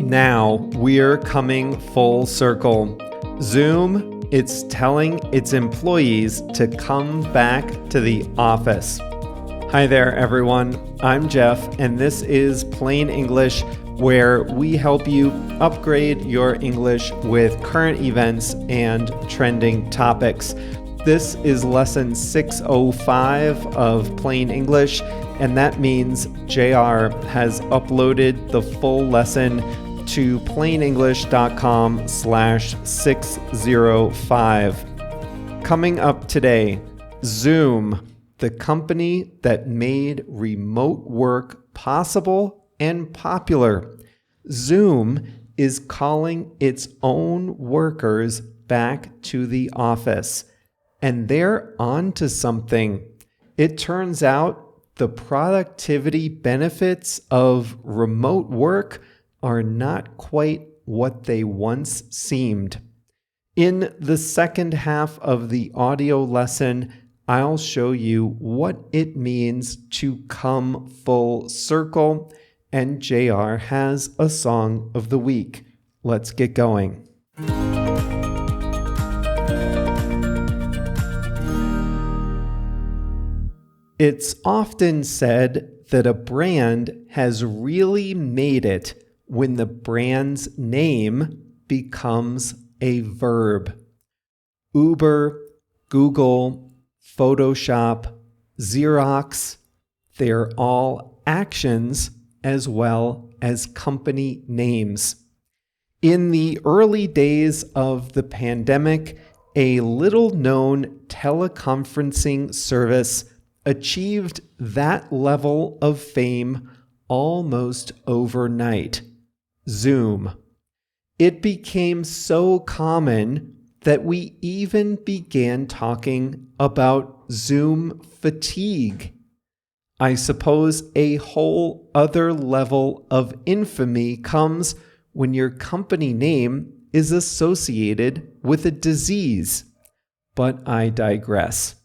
Now we're coming full circle. Zoom, it's telling its employees to come back to the office. Hi there, everyone. I'm Jeff, and this is Plain English, where we help you upgrade your English with current events and trending topics. This is lesson 605 of Plain English, and that means JR has uploaded the full lesson to plainenglish.com/605. Coming up today, Zoom, the company that made remote work possible and popular. Zoom is calling its own workers back to the office, and they're on to something. It turns out the productivity benefits of remote work are not quite what they once seemed. In the second half of the audio lesson, I'll show you what it means to come full circle, and JR has a song of the week. Let's get going. It's often said that a brand has really made it when the brand's name becomes a verb. Uber, Google, Photoshop, Xerox, they're all actions as well as company names. In the early days of the pandemic, a little-known teleconferencing service achieved that level of fame almost overnight. Zoom. It became so common that we even began talking about Zoom fatigue. I suppose a whole other level of infamy comes when your company name is associated with a disease. But I digress.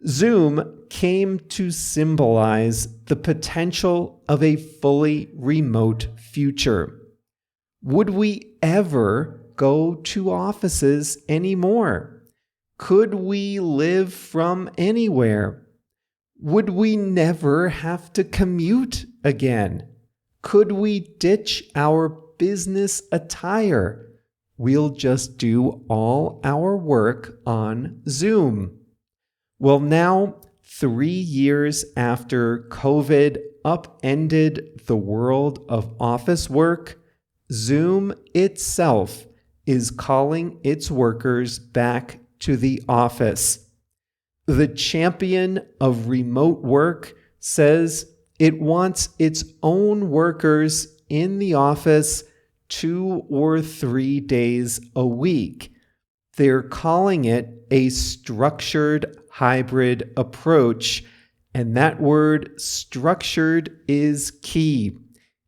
Zoom came to symbolize the potential of a fully remote future. Would we ever go to offices anymore? Could we live from anywhere? Would we never have to commute again? Could we ditch our business attire? We'll just do all our work on Zoom. Well, now, 3 years after COVID upended the world of office work, Zoom itself is calling its workers back to the office. The champion of remote work says it wants its own workers in the office 2 or 3 days a week. They're calling it a structured hybrid approach, and that word structured is key.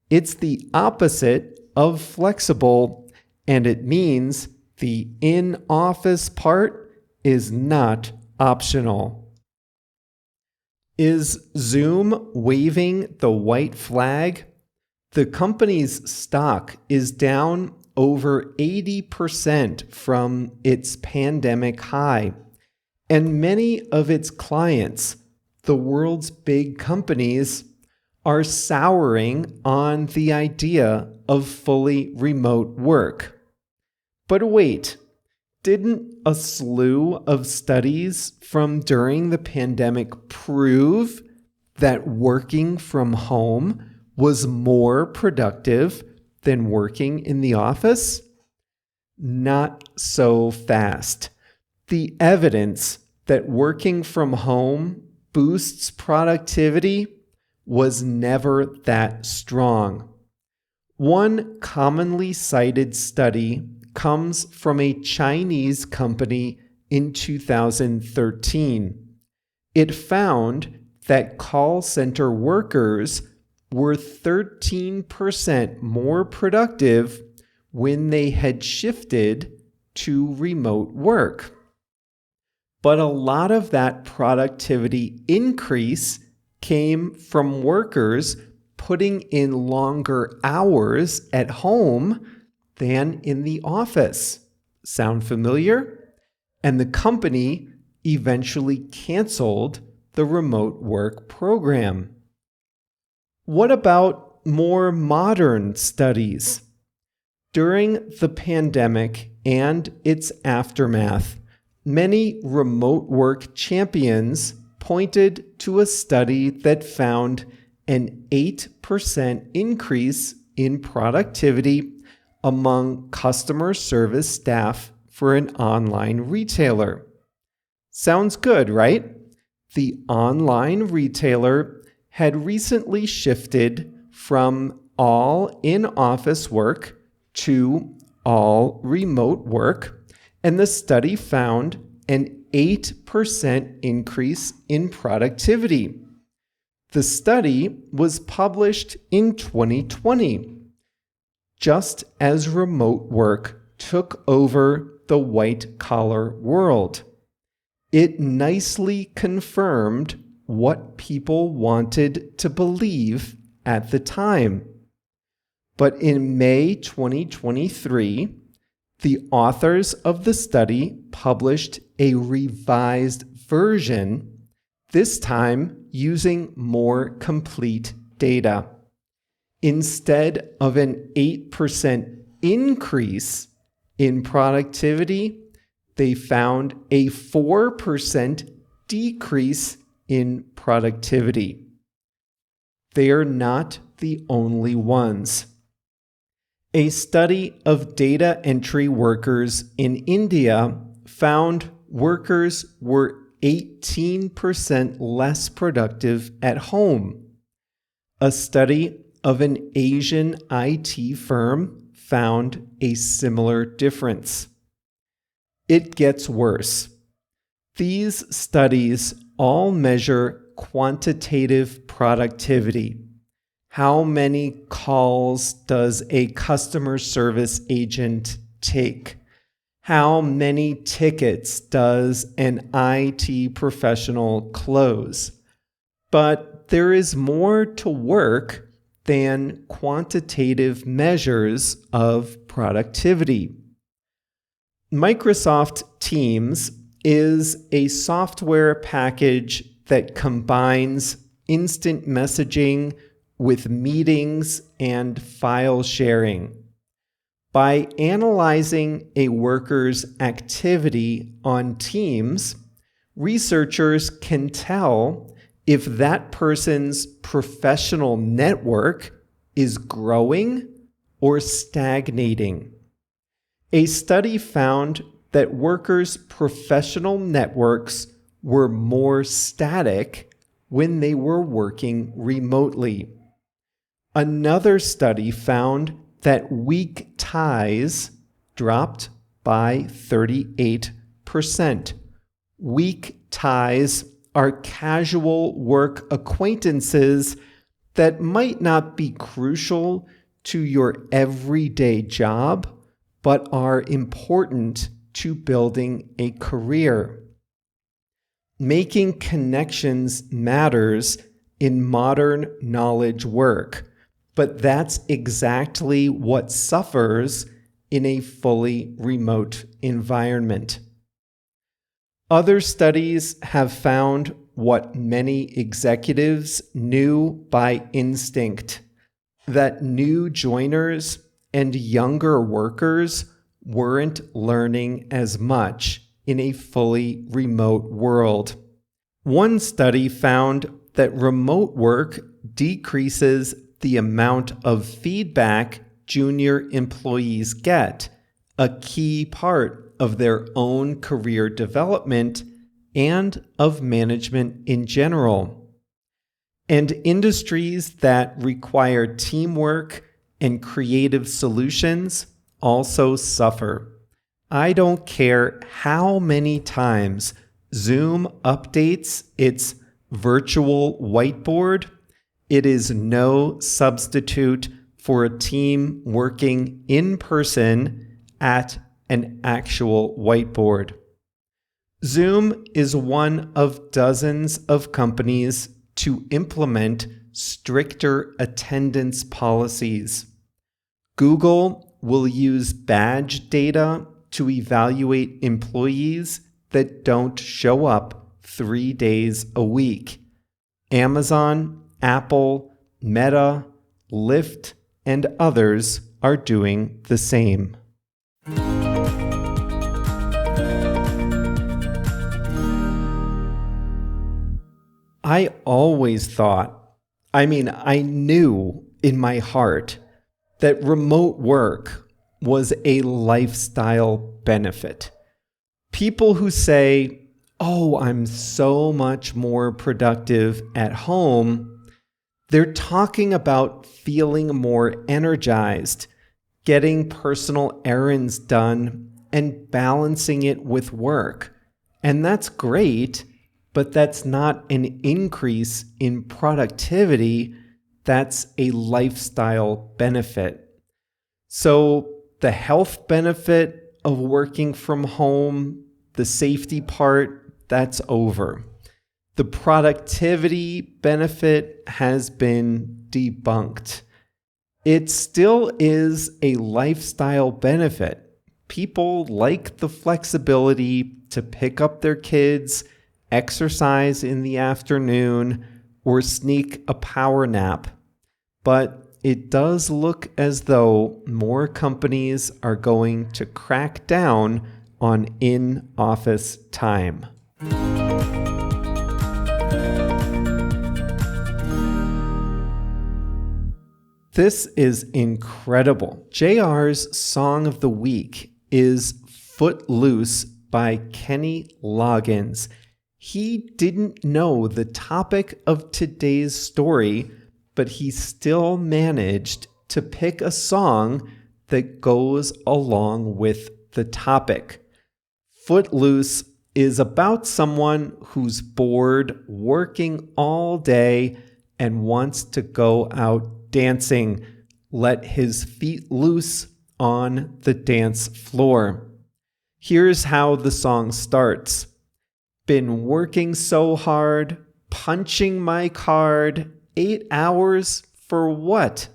It's the opposite of flexible, and it means the in-office part is not optional. Is Zoom waving the white flag? The company's stock is down over 80% from its pandemic high, and many of its clients, the world's big companies, are souring on the idea of fully remote work. But wait, didn't a slew of studies from during the pandemic prove that working from home was more productive than working in the office? Not so fast. The evidence that working from home boosts productivity was never that strong. One commonly cited study comes from a Chinese company in 2013. It found that call center workers were 13% more productive when they had shifted to remote work. But a lot of that productivity increase came from workers putting in longer hours at home than in the office. Sound familiar? And the company eventually canceled the remote work program. What about more modern studies? During the pandemic and its aftermath, many remote work champions pointed to a study that found an 8% increase in productivity among customer service staff for an online retailer. Sounds good, right? The online retailer had recently shifted from all in-office work to all remote work, and the study found an 8% increase in productivity. The study was published in 2020, just as remote work took over the white-collar world. It nicely confirmed what people wanted to believe at the time. But in May 2023, the authors of the study published a revised version, this time using more complete data. Instead of an 8% increase in productivity, they found a 4% decrease in productivity. They are not the only ones. A study of data entry workers in India found workers were 18% less productive at home. A study of an Asian IT firm found a similar difference. It gets worse. These studies all measure quantitative productivity. How many calls does a customer service agent take? How many tickets does an IT professional close? But there is more to work than quantitative measures of productivity. Microsoft Teams is a software package that combines instant messaging with meetings and file sharing. By analyzing a worker's activity on Teams, researchers can tell if that person's professional network is growing or stagnating. A study found that workers' professional networks were more static when they were working remotely. Another study found that weak ties dropped by 38%. Weak ties are casual work acquaintances that might not be crucial to your everyday job, but are important to building a career. Making connections matters in modern knowledge work, but that's exactly what suffers in a fully remote environment. Other studies have found what many executives knew by instinct, that new joiners and younger workers weren't learning as much in a fully remote world. One study found that remote work decreases the amount of feedback junior employees get, a key part of their own career development and of management in general. And industries that require teamwork and creative solutions also suffer. I don't care how many times Zoom updates its virtual whiteboard, it is no substitute for a team working in person at an actual whiteboard. Zoom is one of dozens of companies to implement stricter attendance policies. Google will use badge data to evaluate employees that don't show up 3 days a week. Amazon, Apple, Meta, Lyft, and others are doing the same. I always thought, I knew in my heart that remote work was a lifestyle benefit. People who say, oh, I'm so much more productive at home, they're talking about feeling more energized, getting personal errands done, and balancing it with work. And that's great, but that's not an increase in productivity. That's a lifestyle benefit. So the health benefit of working from home, the safety part, that's over. The productivity benefit has been debunked. It still is a lifestyle benefit. People like the flexibility to pick up their kids, exercise in the afternoon, or sneak a power nap. But it does look as though more companies are going to crack down on in-office time. This is incredible. JR's Song of the Week is Footloose by Kenny Loggins. He didn't know the topic of today's story, but he still managed to pick a song that goes along with the topic. Footloose is about someone who's bored working all day and wants to go out dancing, let his feet loose on the dance floor. Here's how the song starts. Been working so hard, punching my card, 8 hours for what?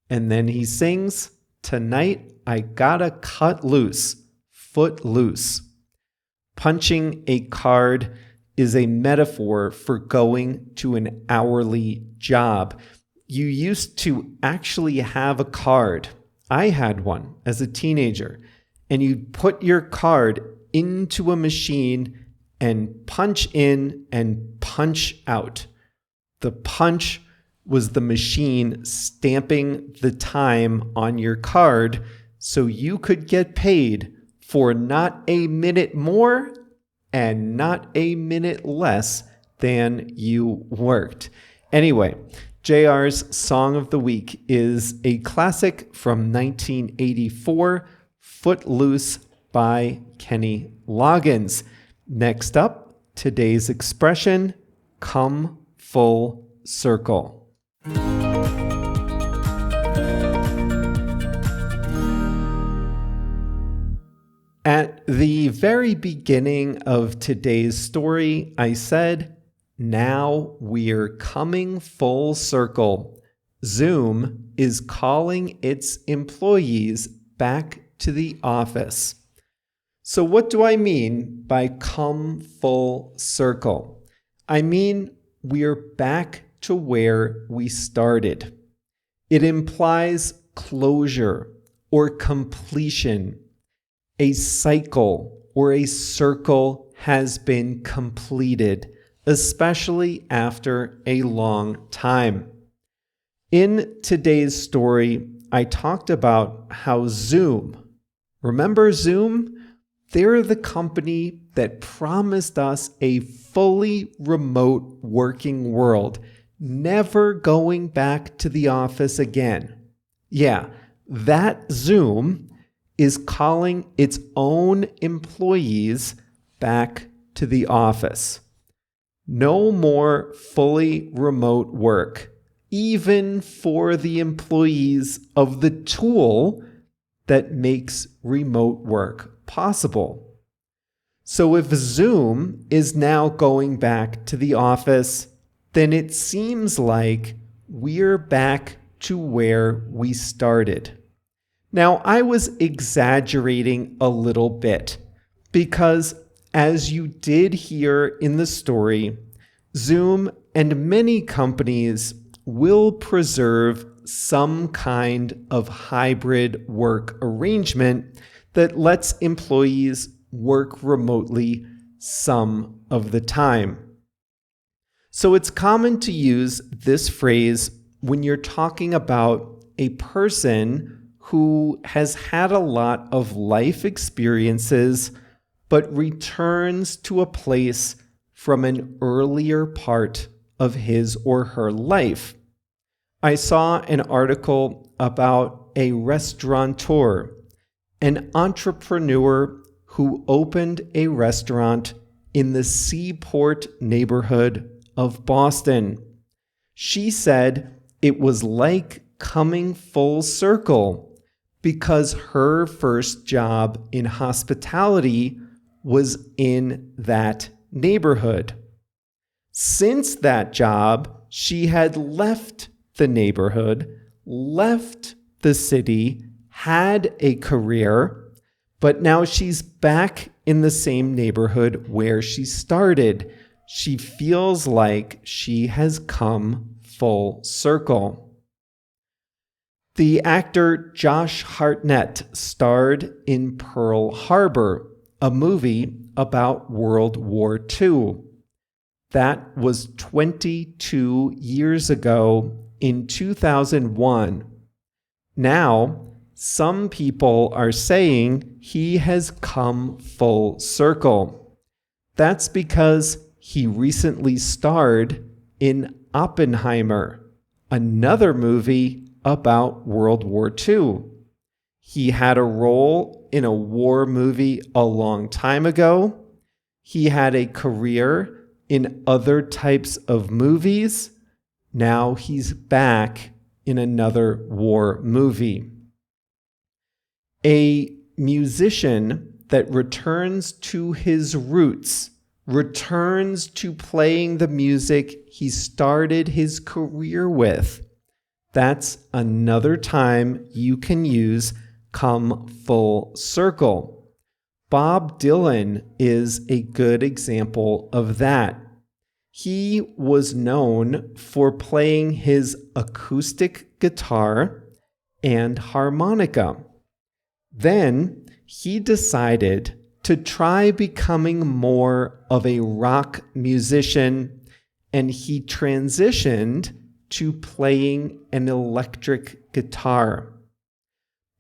And then he sings, tonight I gotta cut loose, foot loose. Punching a card is a metaphor for going to an hourly job. You used to actually have a card. I had one as a teenager. And you'd put your card into a machine and punch in and punch out. The punch was the machine stamping the time on your card so you could get paid for not a minute more and not a minute less than you worked. Anyway, JR's Song of the Week is a classic from 1984, Footloose by Kenny Loggins. Next up, today's expression, come full circle. At the very beginning of today's story, I said, now we're coming full circle. Zoom is calling its employees back to the office. So what do I mean by come full circle? I mean we're back to where we started. It implies closure or completion. A cycle or a circle has been completed, especially after a long time. In today's story, I talked about how Zoom, remember Zoom? They're the company that promised us a fully remote working world, never going back to the office again. Yeah, that Zoom is calling its own employees back to the office. No more fully remote work, even for the employees of the tool that makes remote work possible. So if Zoom is now going back to the office, then it seems like we're back to where we started. Now, I was exaggerating a little bit because, as you did hear in the story, Zoom and many companies will preserve some kind of hybrid work arrangement that lets employees work remotely some of the time. So it's common to use this phrase when you're talking about a person who has had a lot of life experiences but returns to a place from an earlier part of his or her life. I saw an article about a restaurateur, an entrepreneur who opened a restaurant in the Seaport neighborhood of Boston. She said it was like coming full circle because her first job in hospitality was in that neighborhood. Since that job, she had left the neighborhood, left the city, had a career, but now she's back in the same neighborhood where she started. She feels like she has come full circle. The actor Josh Hartnett starred in Pearl Harbor, a movie about World War II. That was 22 years ago in 2001. Now, some people are saying he has come full circle. That's because he recently starred in Oppenheimer, another movie about World War II. He had a role in a war movie a long time ago. He had a career in other types of movies. Now he's back in another war movie. A musician that returns to his roots, returns to playing the music he started his career with. That's another time you can use come full circle. Bob Dylan is a good example of that. He was known for playing his acoustic guitar and harmonica. Then he decided to try becoming more of a rock musician, and he transitioned to playing an electric guitar.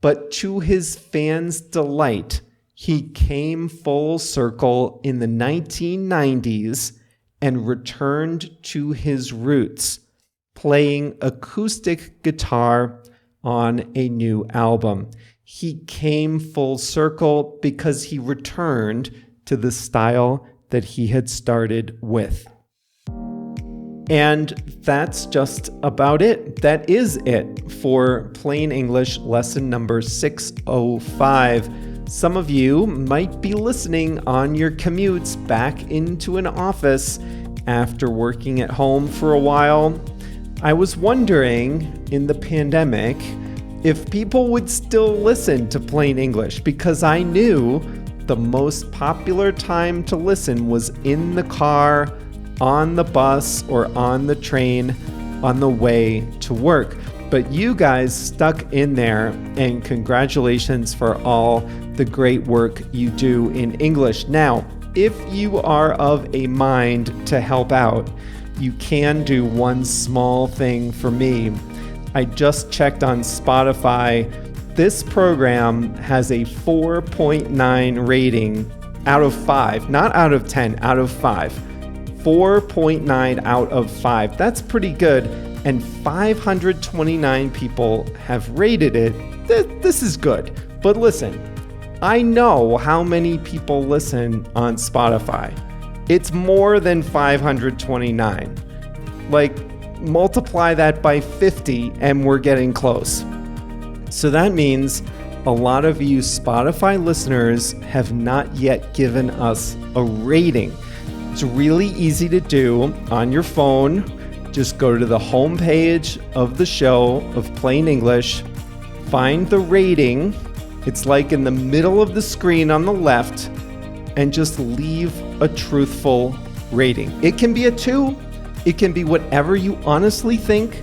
But to his fans' delight, he came full circle in the 1990s and returned to his roots, playing acoustic guitar on a new album. He came full circle because he returned to the style that he had started with. And that's just about it. That is it for Plain English lesson number 605. Some of you might be listening on your commutes back into an office after working at home for a while. I was wondering in the pandemic if people would still listen to Plain English, because I knew the most popular time to listen was in the car, on the bus, or on the train on the way to work. But you guys stuck in there, and congratulations for all the great work you do in English. Now, if you are of a mind to help out, you can do one small thing for me. I just checked on Spotify. This program has a 4.9 rating out of 5, not out of 10, out of 5. 4.9 out of 5. That's pretty good. And 529 people have rated it. This is good. But listen, I know how many people listen on Spotify. It's more than 529. Like, multiply that by 50 and we're getting close. So that means a lot of you Spotify listeners have not yet given us a rating. It's really easy to do on your phone. just go to the home page of the show of Plain English, find the rating. It's like in the middle of the screen on the left, and just leave a truthful rating. It can be a 2. It can be whatever you honestly think,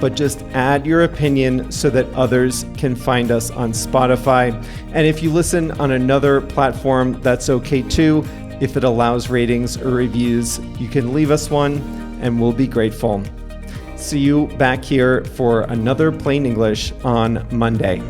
but just add your opinion so that others can find us on Spotify. And if you listen on another platform, that's okay too. If it allows ratings or reviews, you can leave us one and we'll be grateful. See you back here for another Plain English on Monday.